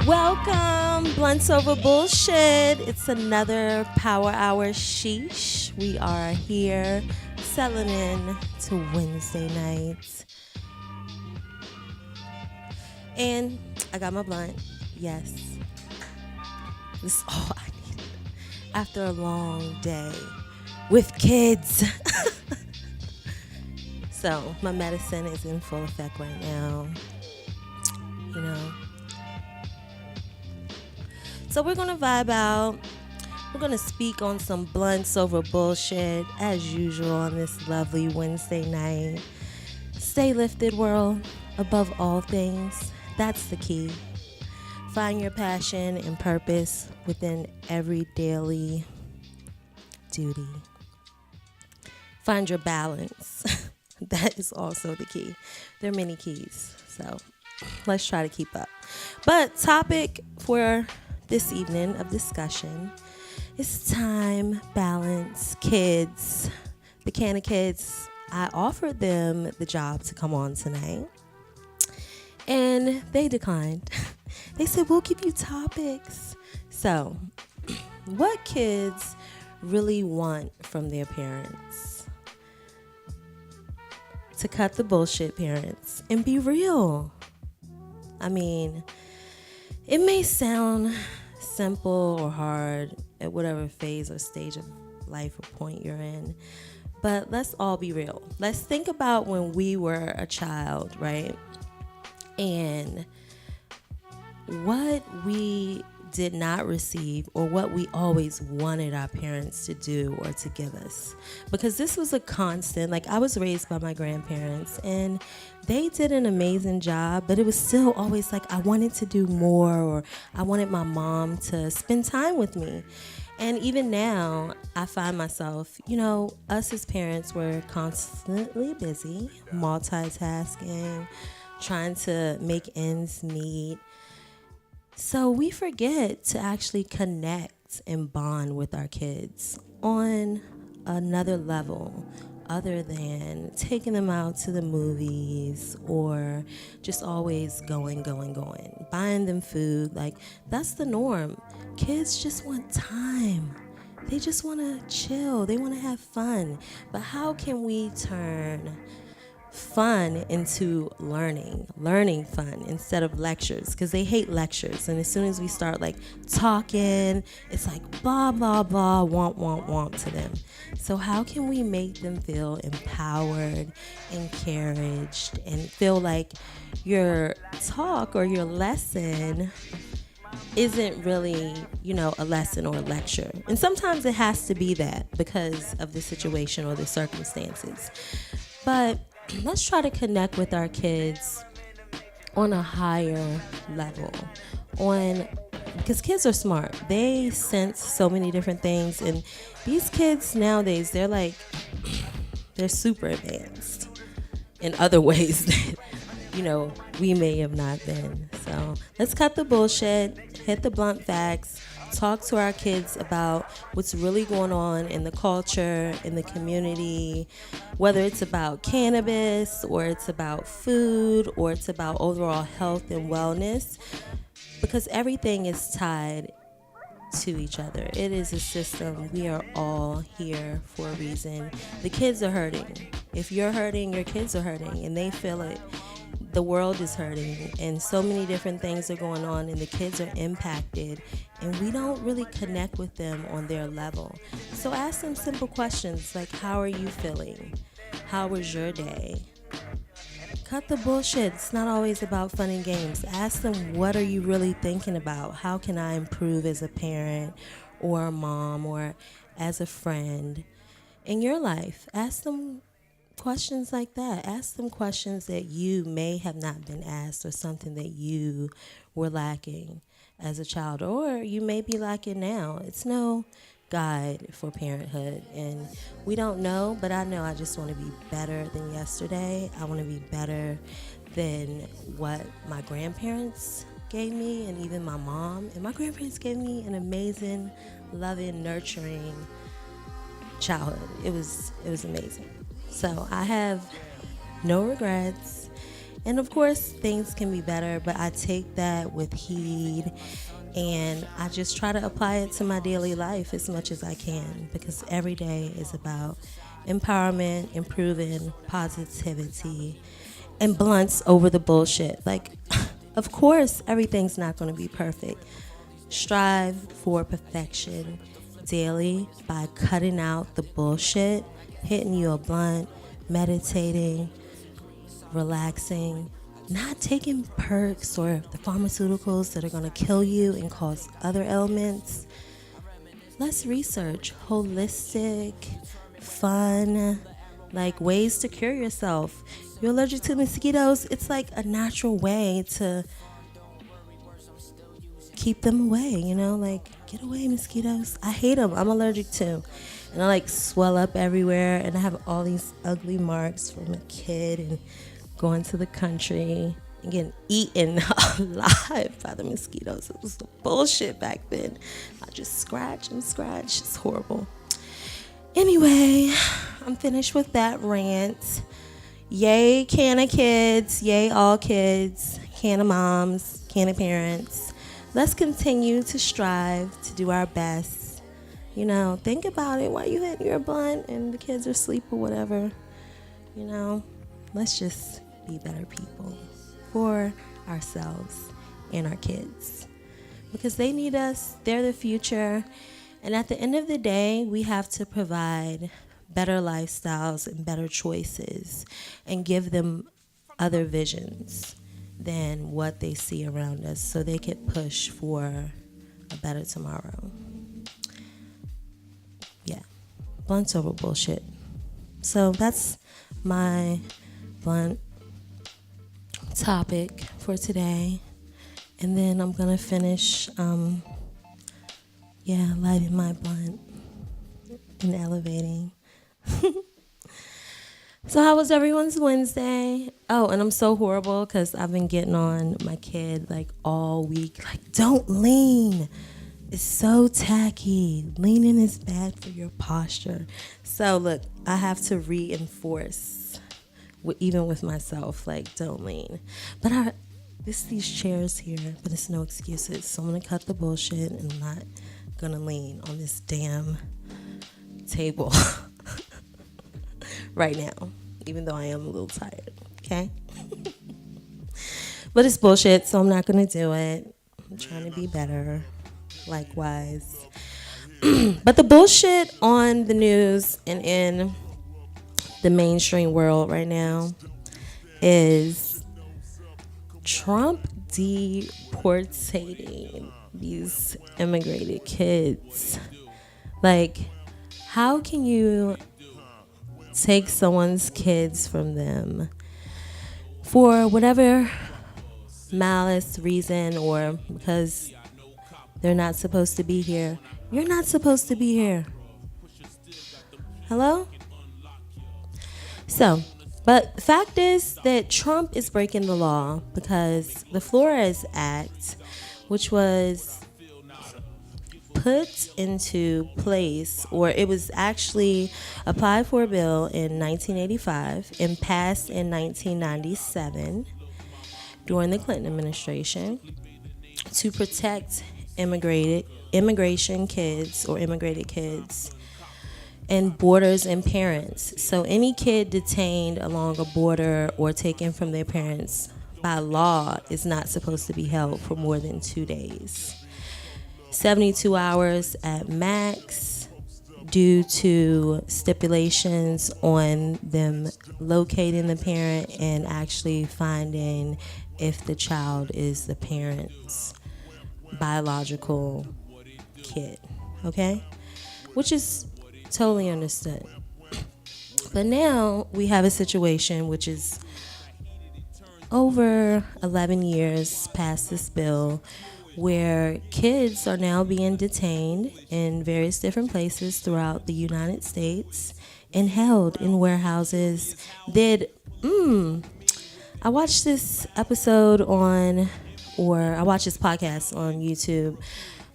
Welcome, Blunts Over Bullshit. It's another Power Hour sheesh. We are here selling in to Wednesday nights. And I got my blunt. Yes. This is all I need after a long day with kids. So my medicine is in full effect right now. You know. So we're going to vibe out. We're going to speak on some blunts over bullshit as usual on this lovely Wednesday night. Stay lifted, world, above all things. That's the key. Find your passion and purpose within every daily duty. Find your balance. That is also the key. There are many keys, so let's try to keep up. But topic for this evening of discussion is time, balance, kids. The Can of Kids, I offered them the job to come on tonight, and they declined. They said, we'll give you topics. So, what kids really want from their parents? To cut the bullshit, parents, and be real. I mean, it may sound simple or hard at whatever phase or stage of life or point you're in, but let's all be real. Let's think about when we were a child, right? And what we did not receive or what we always wanted our parents to do or to give us. Because this was a constant. Like, I was raised by my grandparents and they did an amazing job, but it was still always like I wanted to do more, or I wanted my mom to spend time with me. And even now, I find myself, us as parents, we're constantly busy, multitasking, trying to make ends meet. So we forget to actually connect and bond with our kids on another level other than taking them out to the movies or just always going, buying them food. Like, that's the norm. Kids just want time. They just want to chill. They want to have fun. But how can we turn fun into learning fun instead of lectures? Because they hate lectures, and as soon as we start like talking, it's like blah blah blah, womp to them. So how can we make them feel empowered, encouraged, and feel like your talk or your lesson isn't really, a lesson or a lecture? And sometimes it has to be that because of the situation or the circumstances. But let's try to connect with our kids on a higher level, because kids are smart. They sense so many different things, and these kids nowadays, they're super advanced in other ways that, we may have not been. So let's cut the bullshit, hit the blunt facts, talk to our kids about what's really going on in the culture, in the community, whether it's about cannabis or it's about food or it's about overall health and wellness, because everything is tied to each other. It is a system. We are all here for a reason. The kids are hurting. If you're hurting, your kids are hurting, and they feel it. The world is hurting, and so many different things are going on, and the kids are impacted, and we don't really connect with them on their level. So ask them simple questions like, how are you feeling? How was your day? Cut the bullshit. It's not always about fun and games. Ask them, what are you really thinking about? How can I improve as a parent or a mom or as a friend in your life? Ask them questions like that. Ask them questions that you may have not been asked or something that you were lacking as a child, or you may be like it now. It's no guide for parenthood, and we don't know, but I know I just want to be better than yesterday. I want to be better than what my grandparents gave me, and even my mom and my grandparents gave me an amazing, loving, nurturing childhood. It was amazing. So I have no regrets. And of course, things can be better, but I take that with heed, and I just try to apply it to my daily life as much as I can, because every day is about empowerment, improving, positivity, and blunts over the bullshit. Like, of course, everything's not going to be perfect. Strive for perfection daily by cutting out the bullshit, hitting you a blunt, meditating, relaxing, not taking perks or the pharmaceuticals that are going to kill you and cause other ailments. Let's research holistic, fun, like ways to cure yourself. You're allergic to mosquitoes, it's like a natural way to keep them away, you know, like, get away, mosquitoes. I hate them. I'm allergic to. And I like swell up everywhere, and I have all these ugly marks from a kid and going to the country and getting eaten alive by the mosquitoes. It was the bullshit back then. I just scratch and scratch. It's horrible. Anyway, I'm finished with that rant. Yay, can of kids. Yay, all kids. Can of moms. Can of parents. Let's continue to strive to do our best. You know, think about it while you hit your blunt and the kids are asleep or whatever. You know, let's just be better people for ourselves and our kids, because they need us. They're the future. And at the end of the day, we have to provide better lifestyles and better choices and give them other visions than what they see around us, so they can push for a better tomorrow. Yeah, blunts over bullshit. So that's my blunt topic for today. And then I'm gonna finish lighting my blunt and elevating. So how was everyone's Wednesday? Oh, and I'm so horrible because I've been getting on my kid like all week. Like, don't lean. It's so tacky. Leaning is bad for your posture. So look, I have to reinforce, even with myself, like, don't lean. But it's these chairs here, but it's no excuses. So I'm going to cut the bullshit, and I'm not going to lean on this damn table right now, even though I am a little tired, okay? But it's bullshit, so I'm not going to do it. I'm trying to be better, likewise. But the bullshit on the news and in the mainstream world right now is Trump deportating these immigrated kids. Like, how can you take someone's kids from them for whatever malice reason, or because they're not supposed to be here? You're not supposed to be here. Hello? So, but the fact is that Trump is breaking the law, because the Flores Act, which was put into place, or it was actually applied for a bill in 1985 and passed in 1997 during the Clinton administration to protect immigration kids or immigrated kids and borders and parents. So any kid detained along a border or taken from their parents by law is not supposed to be held for more than 2 days. 72 hours at max, due to stipulations on them locating the parent and actually finding if the child is the parent's biological kid, okay? Which is totally understood. But now we have a situation which is over 11 years past this bill, where kids are now being detained in various different places throughout the United States and held in warehouses. I watched this episode I watched this podcast on YouTube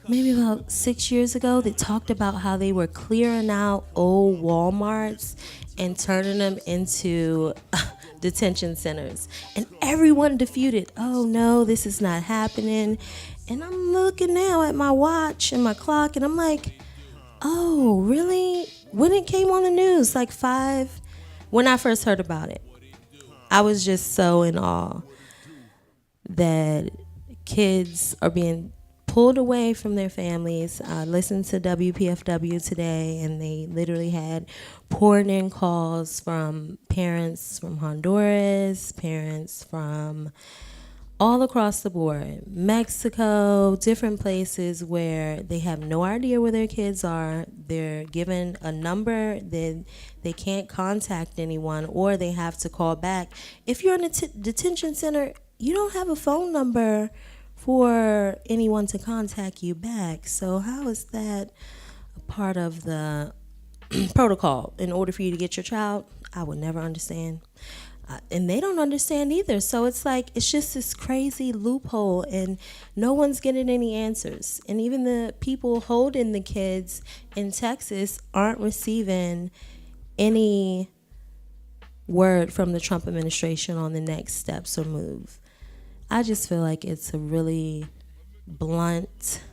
maybe about 6 years ago that talked about how they were clearing out old Walmarts and turning them into detention centers. And everyone defeated, oh no, this is not happening. And I'm looking now at my watch and my clock and I'm like, oh, really? When it came on the news, when I first heard about it, I was just so in awe that kids are being pulled away from their families. I listened to WPFW today, and they literally had pouring in calls from parents from Honduras, parents from all across the board, Mexico, different places where they have no idea where their kids are. They're given a number that they can't contact anyone, or they have to call back. If you're in a detention center, you don't have a phone number for anyone to contact you back. So how is that a part of the protocol in order for you to get your child? I would never understand. And they don't understand either. So it's just this crazy loophole, and no one's getting any answers. And even the people holding the kids in Texas aren't receiving any word from the Trump administration on the next steps or move. I just feel like it's a really blunt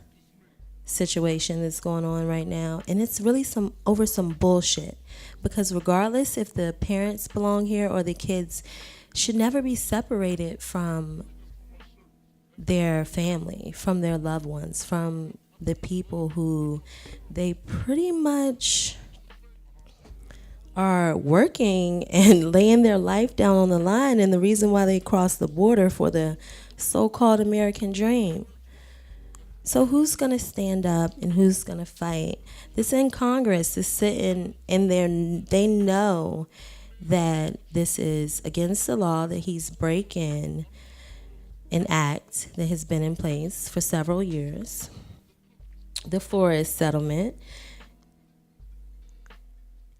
situation that's going on right now, and it's really over some bullshit, because regardless if the parents belong here or the kids should never be separated from their family, from their loved ones, from the people who they pretty much are working and laying their life down on the line, and the reason why they crossed the border for the so-called American dream. So who's going to stand up and who's going to fight? This in Congress is sitting in there. They know that this is against the law, that he's breaking an act that has been in place for several years, the Flores settlement.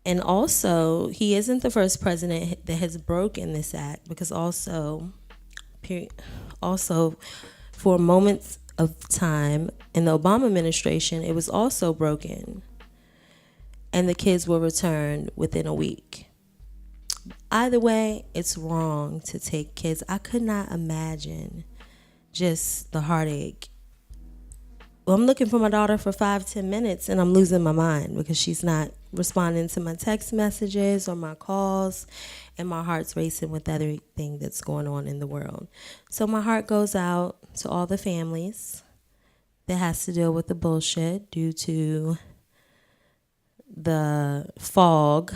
And also, he isn't the first president that has broken this act, because also for moments of time in the Obama administration, it was also broken, and the kids were returned within a week. Either way, it's wrong to take kids. I could not imagine just the heartache. Well, I'm looking for my daughter for 5-10 minutes, and I'm losing my mind because she's not responding to my text messages or my calls, and my heart's racing with everything that's going on in the world. So my heart goes out to all the families that has to deal with the bullshit due to the fog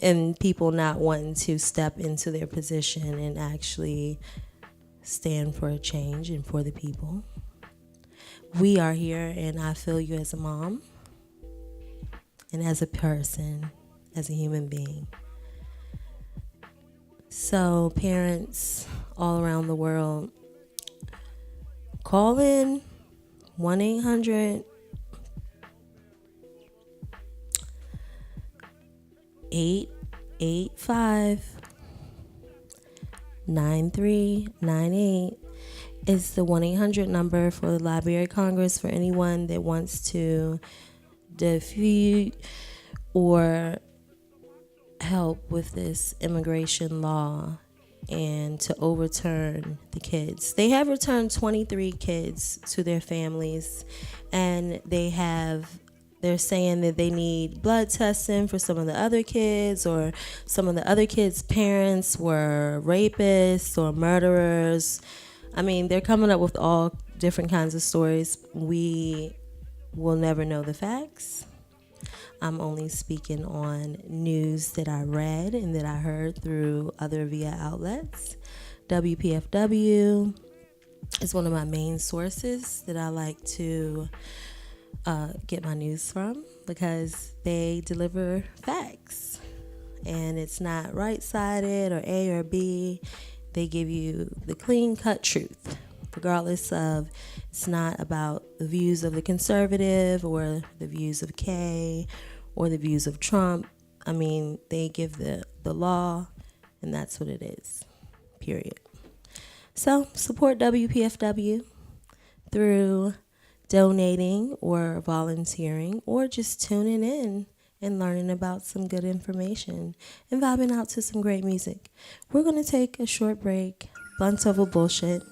and people not wanting to step into their position and actually stand for a change and for the people. We are here, and I feel you as a mom and as a person, as a human being. So parents all around the world, call in 1-800 885 9398 is the 1-800 number for the Library of Congress for anyone that wants to defeat or help with this immigration law and to overturn the kids. They have returned 23 kids to their families, and they're saying that they need blood testing for some of the other kids, or some of the other kids' parents were rapists or murderers. I mean, they're coming up with all different kinds of stories. We will never know the facts. I'm only speaking on news that I read and that I heard through other via outlets. WPFW is one of my main sources that I like to get my news from, because they deliver facts. And it's not right-sided or A or B. They give you the clean-cut truth. regardless of, it's not about the views of the conservative or the views of Kay or the views of Trump. I mean, they give the law, and that's what it is, period. So support WPFW through donating or volunteering or just tuning in and learning about some good information and vibing out to some great music. We're going to take a short break. Blunt over bullshit.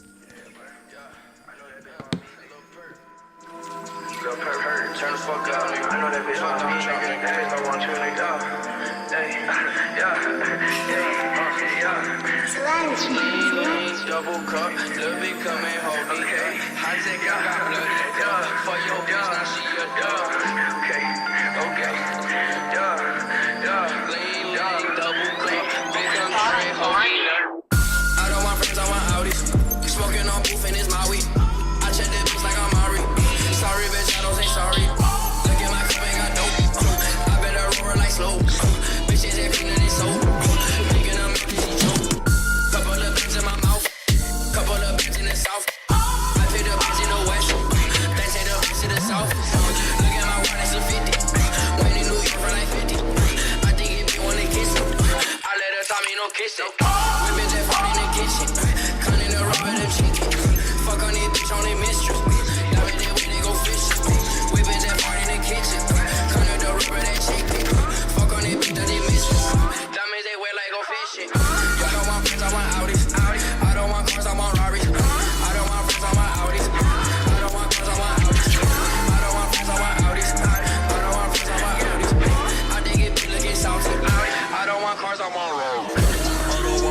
Turn the fuck up. I know that bitch want me. That bitch don't want you, nigga. Double cup, little bit coming home. Okay. I take out blood. For your bitch, now she a dog. Okay. Lean, double cup. Bitch, I'm straight home. I don't want friends, I want Audis. Smoking on booth and it's my weed. I check that bitch like I'm Ari. Sorry, bitch, I don't say sorry. Look at my cup, ain't got dope. I better roll her like slow. Bitches ain't cleaner than soap. Making them make she choke. Couple of bitches in my mouth. Couple of bitches in the south. I pay the bitch in the west. They say the bitch in the south. Look at my word, that's a 50. Went in New York for like 50. I think it be when they kiss it. I let her tell me no kissing. Women that fought in the kitchen. Cunning the rubber, them chicken. Fuck on this bitch on their mistress. Now they way they go fishing. Women that fought in the kitchen. Cunning the rubber, that chicken. Fuck on this bitch that they mistress. Diamonds they wear like go fishing. I don't want friends, I want Audis. I don't want cars, I want Rarries. I don't want friends, I want Audis. I don't want cars, I want Audis. I don't want friends, I want Audis. I don't want friends, I want Audis. I think it be looking salty. I don't want cars, I want Rarries.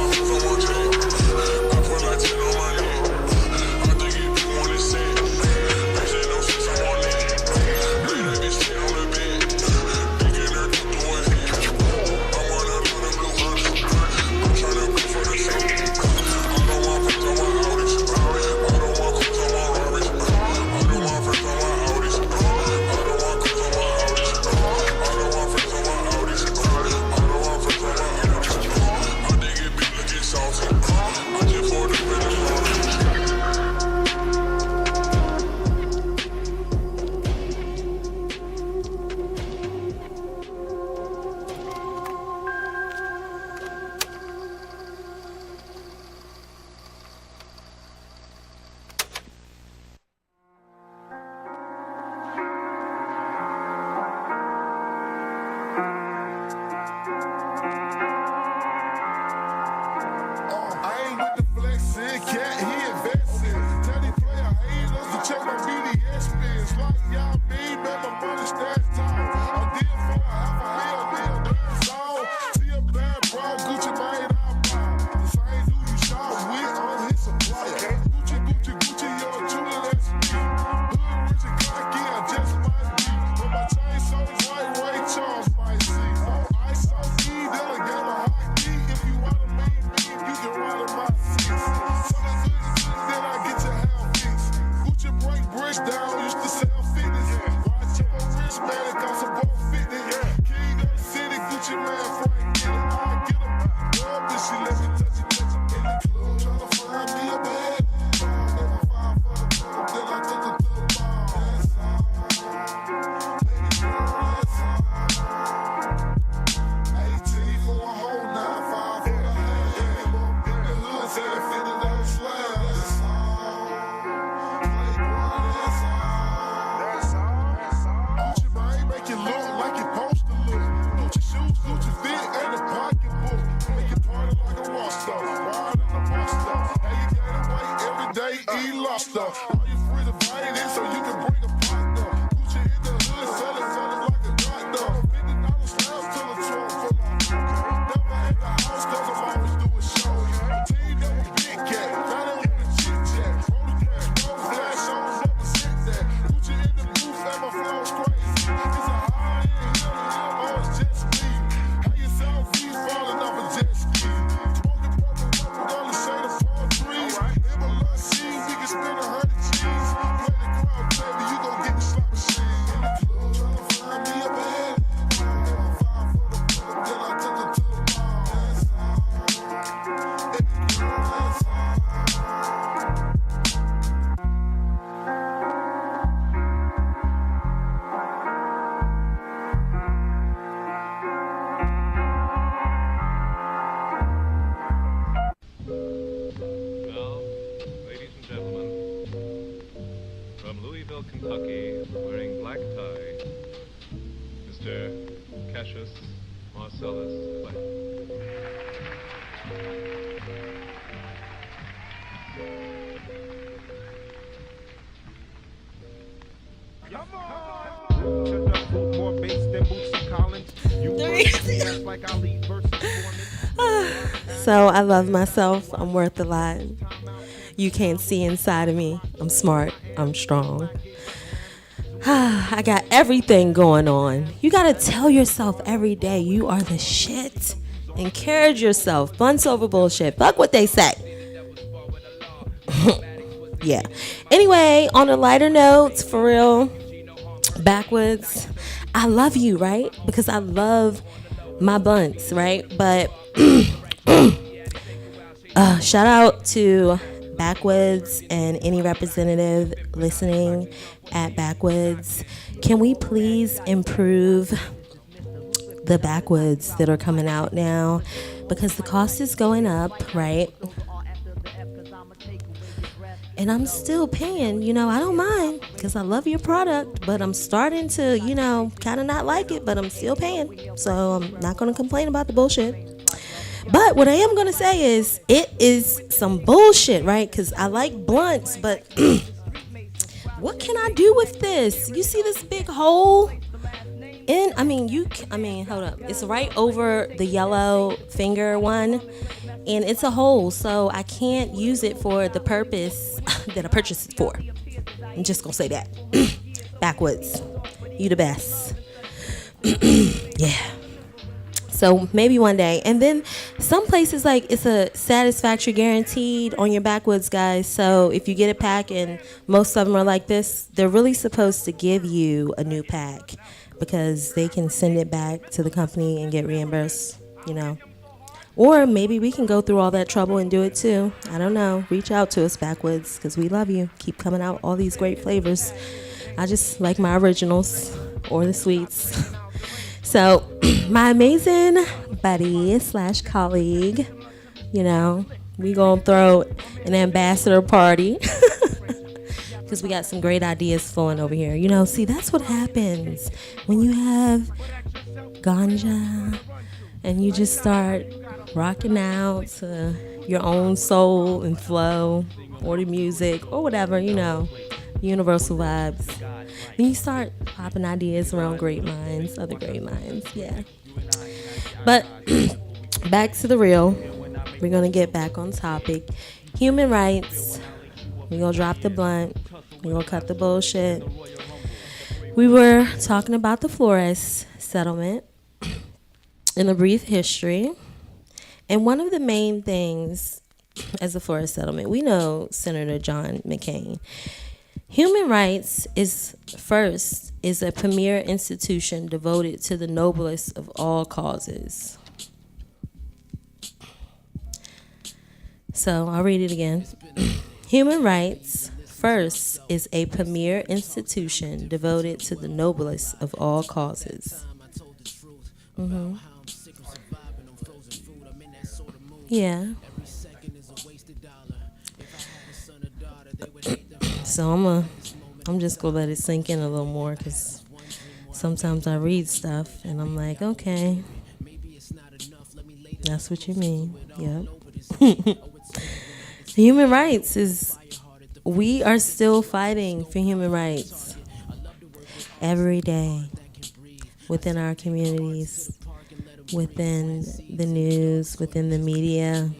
Lucky wearing black tie, Mr. Cassius Marcellus Clay. More bass than Bootsy Collins. You work like Ali versus Foreman. So I love myself. I'm worth a lot. You can't see inside of me. I'm smart. I'm strong. I got everything going on. You got to tell yourself every day you are the shit. Encourage yourself. Bunce over bullshit. Fuck what they say. Yeah. Anyway, on a lighter note, for real, Backwoods, I love you, right? Because I love my bunts, right? But shout out to Backwoods and any representative listening at Backwoods. Can we please improve the Backwoods that are coming out now? Because the cost is going up, right? And I'm still paying, I don't mind because I love your product, but I'm starting to, kind of not like it, but I'm still paying. So I'm not going to complain about the bullshit. But what I am going to say is it is some bullshit, right? Because I like blunts, but what can I do with this? You see this big hole? Hold up. It's right over the yellow finger one. And it's a hole, so I can't use it for the purpose that I purchased it for. I'm just gonna say that. Backwoods. You the best. Yeah. So maybe one day. And then some places, like, it's a satisfactory guaranteed on your Backwoods, guys. So if you get a pack, and most of them are like this, they're really supposed to give you a new pack because they can send it back to the company and get reimbursed, Or maybe we can go through all that trouble and do it too. I don't know. Reach out to us, Backwoods, because we love you. Keep coming out all these great flavors. I just like my originals or the sweets. So my amazing buddy / colleague, we gonna throw an ambassador party because we got some great ideas flowing over here. See, that's what happens when you have ganja and you just start rocking out to your own soul and flow, or the music, or whatever, universal vibes. Then you start popping ideas around great minds, other great minds, yeah. But back to the real. We're going to get back on topic. Human rights. We're going to drop the blunt. We're going to cut the bullshit. We were talking about the Flores settlement in a brief history. And one of the main things as a Flores settlement, we know Senator John McCain. Human rights is a premier institution devoted to the noblest of all causes. So I'll read it again. Human rights first is a premier institution devoted to the noblest of all causes. Mm-hmm. Yeah. So I'm just gonna let it sink in a little more, because sometimes I read stuff and I'm like, okay, that's what you mean. Yep. Human rights we are still fighting for human rights every day within our communities, within the news, within the media,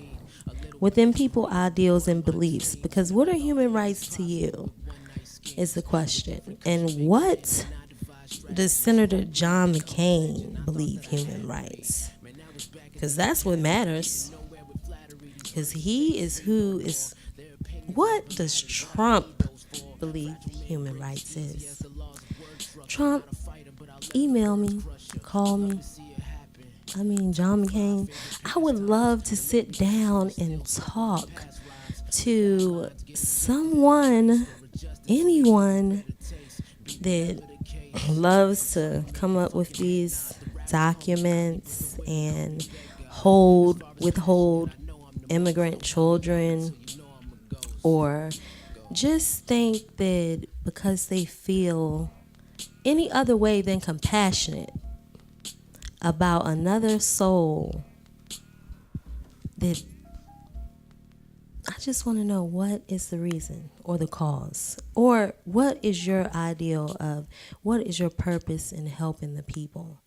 within people, ideals, and beliefs. Because what are human rights to you is the question. And what does Senator John McCain believe human rights? Because that's what matters. Because he is who is... What does Trump believe human rights is? Trump, email me, call me. John McCain, I would love to sit down and talk to someone, anyone that loves to come up with these documents and withhold immigrant children, or just think that because they feel any other way than compassionate about another soul, that I just want to know, what is the reason or the cause? Or what is your ideal of, what is your purpose in helping the people?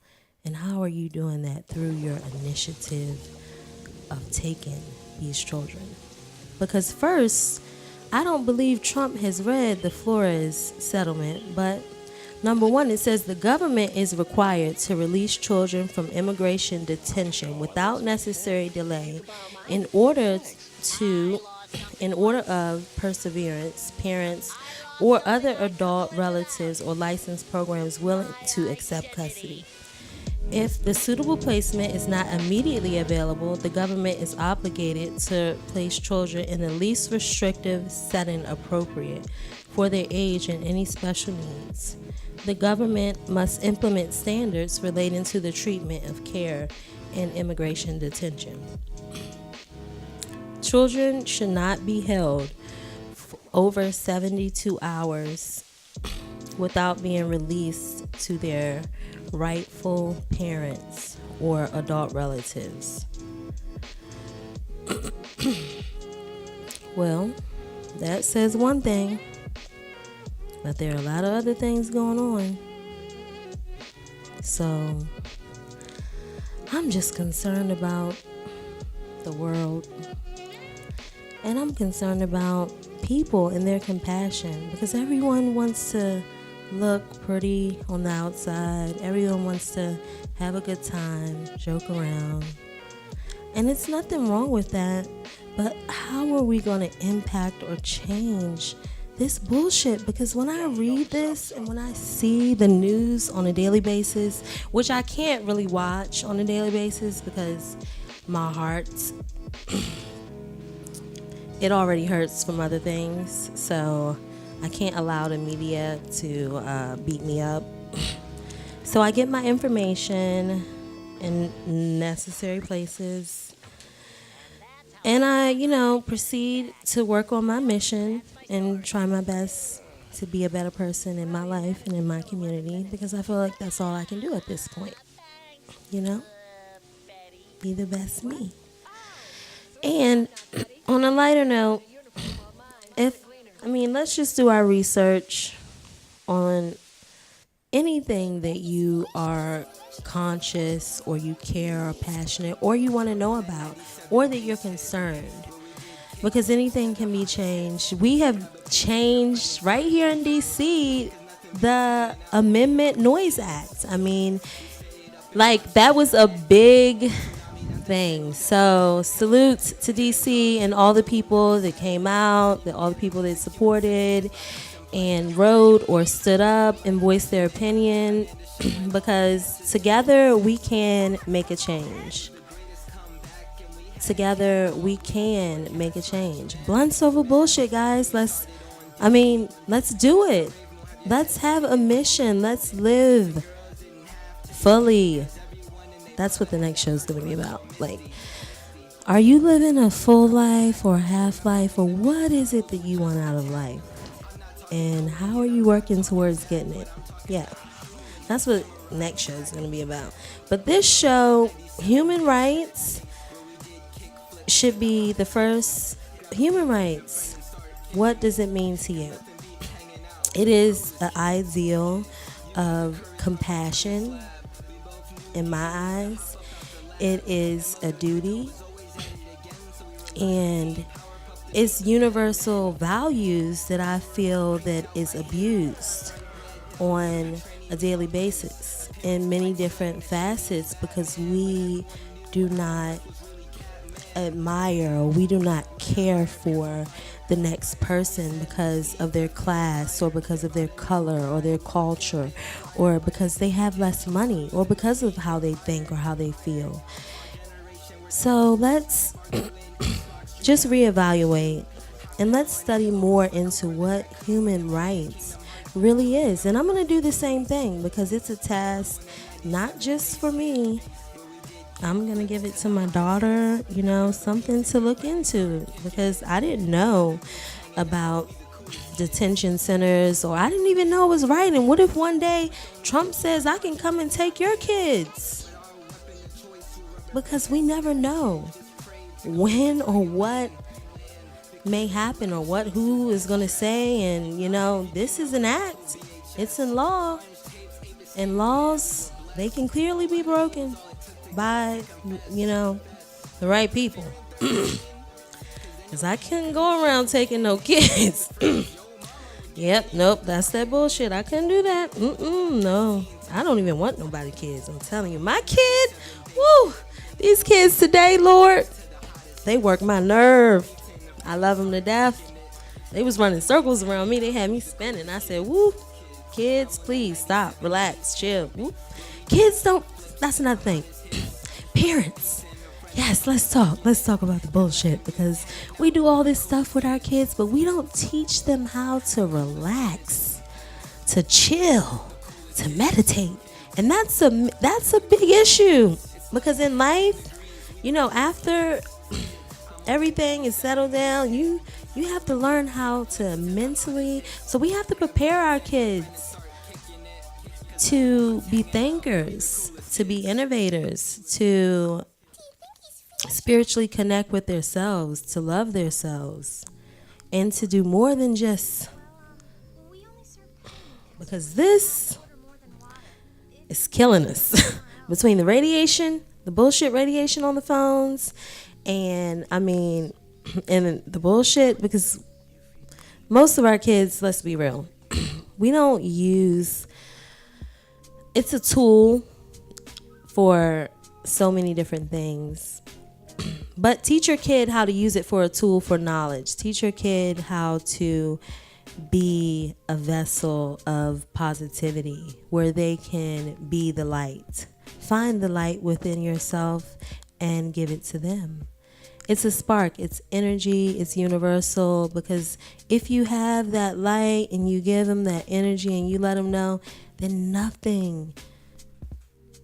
And how are you doing that through your initiative of taking these children? Because first, I don't believe Trump has read the Flores settlement, but number one, it says the government is required to release children from immigration detention without necessary delay in order of perseverance, parents or other adult relatives or licensed programs willing to accept custody. If the suitable placement is not immediately available, the government is obligated to place children in the least restrictive setting appropriate for their age and any special needs. The government must implement standards relating to the treatment of care in immigration detention. Children should not be held for over 72 hours without being released to their rightful parents or adult relatives. Well, that says one thing, but there are a lot of other things going on. So I'm just concerned about the world, and I'm concerned about people and their compassion, because everyone wants to look pretty on the outside. Everyone wants to have a good time, joke around. And it's nothing wrong with that. But how are we going to impact or change this bullshit? Because when I read this and when I see the news on a daily basis, which I can't really watch on a daily basis because my heart, it already hurts from other things. So I can't allow the media to beat me up. So I get my information in necessary places. And I, proceed to work on my mission and try my best to be a better person in my life and in my community, because I feel like that's all I can do at this point. Be the best me. And on a lighter note, let's just do our research on anything that you are conscious or you care or passionate or you want to know about or that you're concerned, because anything can be changed. We have changed right here in DC the Amendment Noise Act. That was a big thing. So salute to DC and all the people that came out, all the people that supported and wrote or stood up and voiced their opinion, because together we can make a change. Together we can make a change. Blunts over bullshit, guys. Let's do it. Let's have a mission. Let's live fully. That's what the next show is going to be about. Are you living a full life or half life, or what is it that you want out of life? And how are you working towards getting it? Yeah, that's what next show is going to be about. But this show, human rights, should be the first. Human rights, what does it mean to you? It is an ideal of compassion in my eyes. It is a duty, and it's universal values that I feel that is abused on a daily basis in many different facets, because we do not admire or we do not care for the next person because of their class or because of their color or their culture or because they have less money or because of how they think or how they feel. So let's just reevaluate and let's study more into what human rights really is. And I'm going to do the same thing because it's a task not just for me. I'm going to give it to my daughter, something to look into, because I didn't know about detention centers, or I didn't even know it was right. And what if one day Trump says I can come and take your kids? Because we never know when or what may happen or who is going to say. And this is an act, it's in law, and laws, they can clearly be broken by the right people. Because I couldn't go around taking no kids. Yep, nope, that's that bullshit. I couldn't do that. No, I don't even want nobody kids. I'm telling you, my kid, woo, these kids today, Lord, they work my nerve. I love them to death. They was running circles around me. They had me spinning. I said, woo, kids, please stop, relax, chill. Woo. Kids don't, that's another thing. Parents, yes, let's talk about the bullshit, because we do all this stuff with our kids, but we don't teach them how to relax, to chill, to meditate. And that's a big issue, because in life, after everything is settled down, you have to learn how to mentally, so we have to prepare our kids to be thinkers, to be innovators, to spiritually connect with themselves, to love themselves, and to do more than just, because this is killing us. Between the radiation, the bullshit radiation on the phones, and and the bullshit, because most of our kids, let's be real, we don't use, it's a tool for so many different things. But teach your kid how to use it for a tool for knowledge. Teach your kid how to be a vessel of positivity where they can be the light. Find the light within yourself and give it to them. It's a spark, it's energy, it's universal, because if you have that light and you give them that energy and you let them know, then nothing,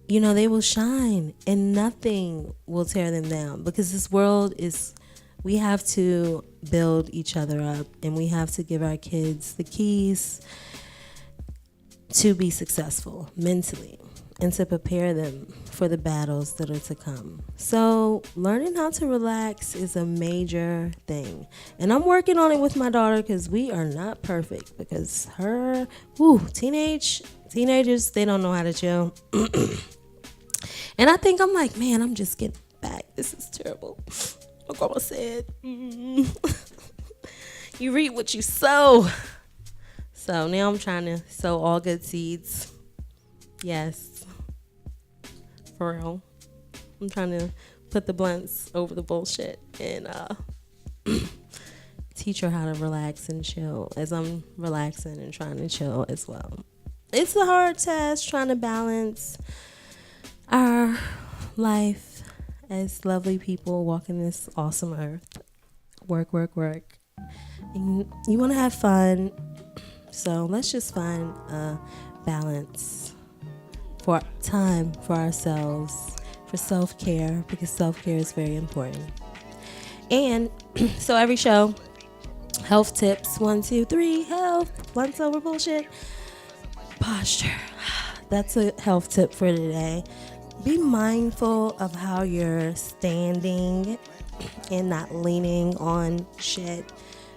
they will shine and nothing will tear them down, because this world is, we have to build each other up, and we have to give our kids the keys to be successful mentally and to prepare them for the battles that are to come. So learning how to relax is a major thing. And I'm working on it with my daughter, because we are not perfect, because teenagers, they don't know how to chill. And I think I'm like, man, I'm just getting back. This is terrible. My grandma said, you reap what you sow. So now I'm trying to sow all good seeds. Yes. For real. I'm trying to put the blunts over the bullshit and teach her how to relax and chill as I'm relaxing and trying to chill as well. It's a hard task trying to balance our life as lovely people walking this awesome earth. Work. And you want to have fun. So let's just find a balance for time for ourselves, for self-care, because self-care is very important. And so every show, health tips, 1, 2, 3, health, once over bullshit, posture. That's a health tip for today. Be mindful of how you're standing and not leaning on shit,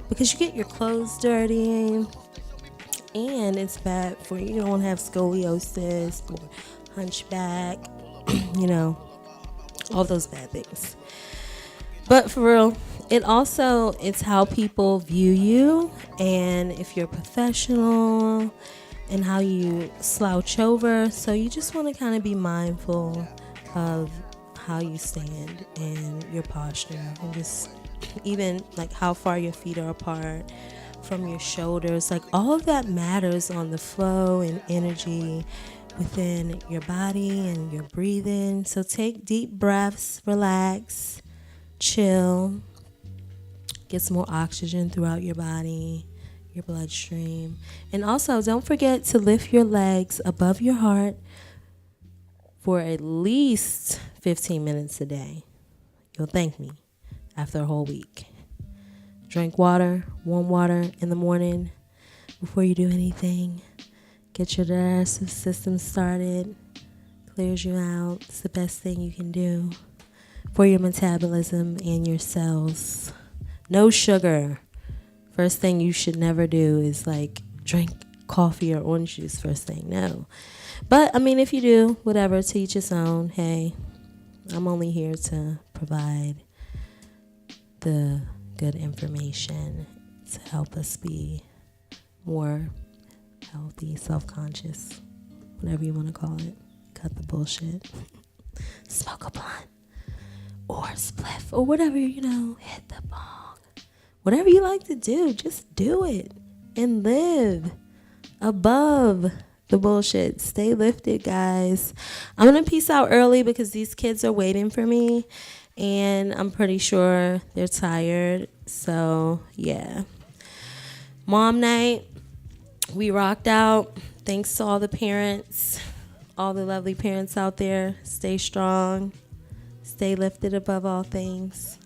because you get your clothes dirty and it's bad for you. You don't want to have scoliosis or hunchback, all those bad things. But for real, it's how people view you, and if you're professional, and how you slouch over. So you just want to kind of be mindful of how you stand and your posture, and just even like how far your feet are apart from your shoulders. Like all of that matters on the flow and energy within your body and your breathing. So take deep breaths, relax, chill, get some more oxygen throughout your body, your bloodstream. And also don't forget to lift your legs above your heart for at least 15 minutes a day. You'll thank me after a whole week. Drink water, warm water in the morning before you do anything. Get your digestive system started. Clears you out. It's the best thing you can do for your metabolism and your cells. No sugar. First thing you should never do is like drink coffee or orange juice first thing. No. But I mean, if you do, whatever, to each his own. Hey, I'm only here to provide the good information to help us be more healthy, self-conscious, whatever you want to call it. Cut the bullshit. Smoke a blunt or spliff or whatever, hit the bong. Whatever you like to do, just do it and live above the bullshit. Stay lifted, guys. I'm going to peace out early because these kids are waiting for me and I'm pretty sure they're tired. So, yeah. Mom night. We rocked out. Thanks to all the parents, all the lovely parents out there. Stay strong. Stay lifted above all things.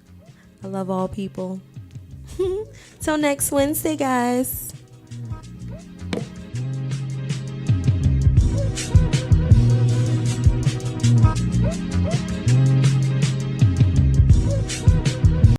I love all people. Till next Wednesday, guys.